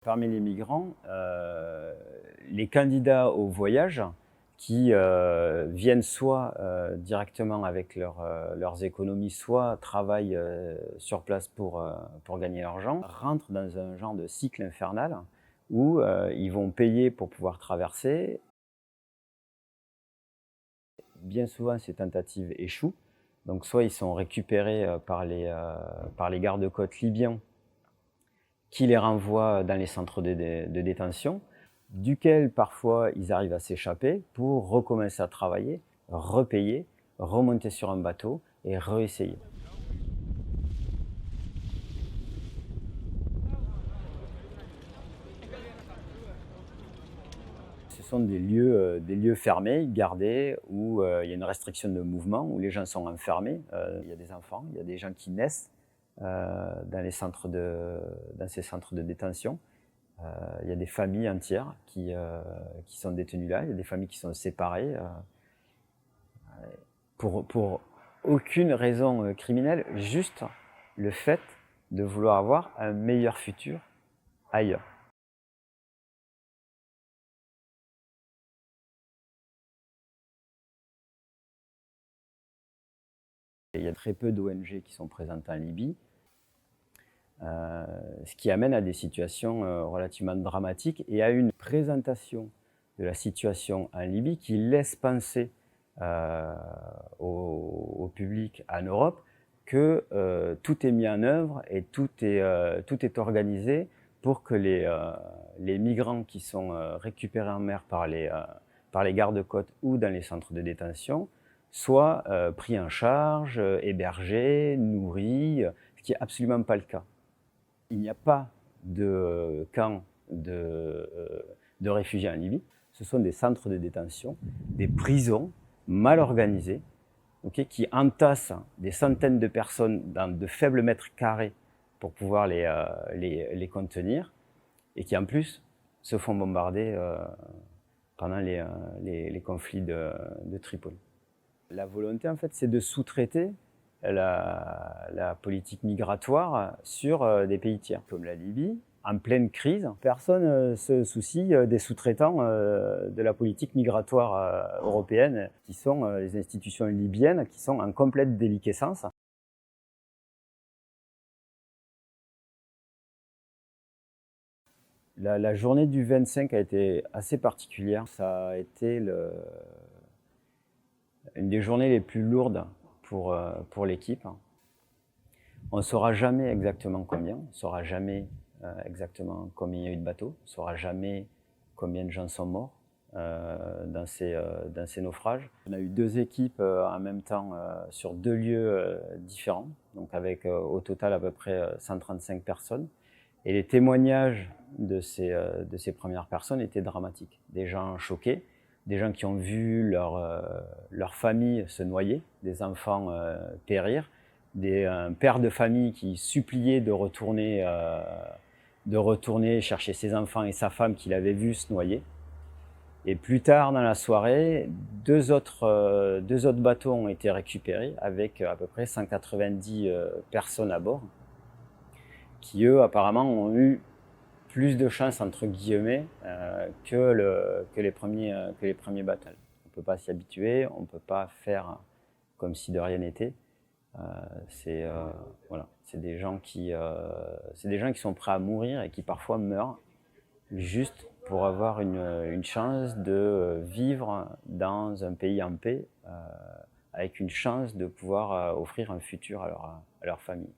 Parmi les migrants, les candidats au voyage qui viennent soit directement avec leurs économies, soit travaillent sur place pour gagner leur argent, rentrent dans un genre de cycle infernal où ils vont payer pour pouvoir traverser. Bien souvent, ces tentatives échouent. Donc soit ils sont récupérés par les gardes-côtes libyens qui les renvoient dans les centres de détention, duquel parfois ils arrivent à s'échapper pour recommencer à travailler, repayer, remonter sur un bateau et réessayer. Ce sont des lieux fermés, gardés, où il y a une restriction de mouvement, où les gens sont enfermés. Il y a des enfants, il y a des gens qui naissent dans ces centres de détention. Il y a des familles entières qui sont détenues là, il y a des familles qui sont séparées pour aucune raison criminelle, juste le fait de vouloir avoir un meilleur futur ailleurs. Il y a très peu d'ONG qui sont présentes en Libye, ce qui amène à des situations relativement dramatiques et à une présentation de la situation en Libye qui laisse penser au public en Europe que tout est mis en œuvre et tout est organisé pour que les migrants qui sont récupérés en mer par les gardes-côtes ou dans les centres de détention soient pris en charge, hébergés, nourris, ce qui n'est absolument pas le cas. Il n'y a pas de camp de réfugiés en Libye. Ce sont des centres de détention, des prisons mal organisées, qui entassent des centaines de personnes dans de faibles mètres carrés pour pouvoir les contenir, et qui en plus se font bombarder pendant les conflits de Tripoli. La volonté, en fait, c'est de sous-traiter la politique migratoire sur des pays tiers, comme la Libye. En pleine crise, personne ne se soucie des sous-traitants de la politique migratoire européenne, qui sont les institutions libyennes, qui sont en complète déliquescence. La journée du 25 a été assez particulière. Ça a été une des journées les plus lourdes pour l'équipe. On ne saura jamais exactement combien, on ne saura jamais exactement combien il y a eu de bateaux, on ne saura jamais combien de gens sont morts dans ces naufrages. On a eu 2 équipes en même temps sur 2 lieux différents, donc avec au total à peu près 135 personnes. Et les témoignages de ces premières personnes étaient dramatiques. Des gens choqués, des gens qui ont vu leur famille se noyer, des enfants périr, des pères de famille qui suppliaient de retourner chercher ses enfants et sa femme qu'il avait vu se noyer. Et plus tard dans la soirée, deux autres bateaux ont été récupérés avec à peu près 190 personnes à bord, qui eux apparemment ont eu plus de chance entre guillemets que les premiers bateaux. On ne peut pas s'y habituer, on ne peut pas faire comme si de rien n'était. Voilà, c'est des gens qui sont prêts à mourir et qui parfois meurent juste pour avoir une chance de vivre dans un pays en paix, avec une chance de pouvoir offrir un futur à leur famille.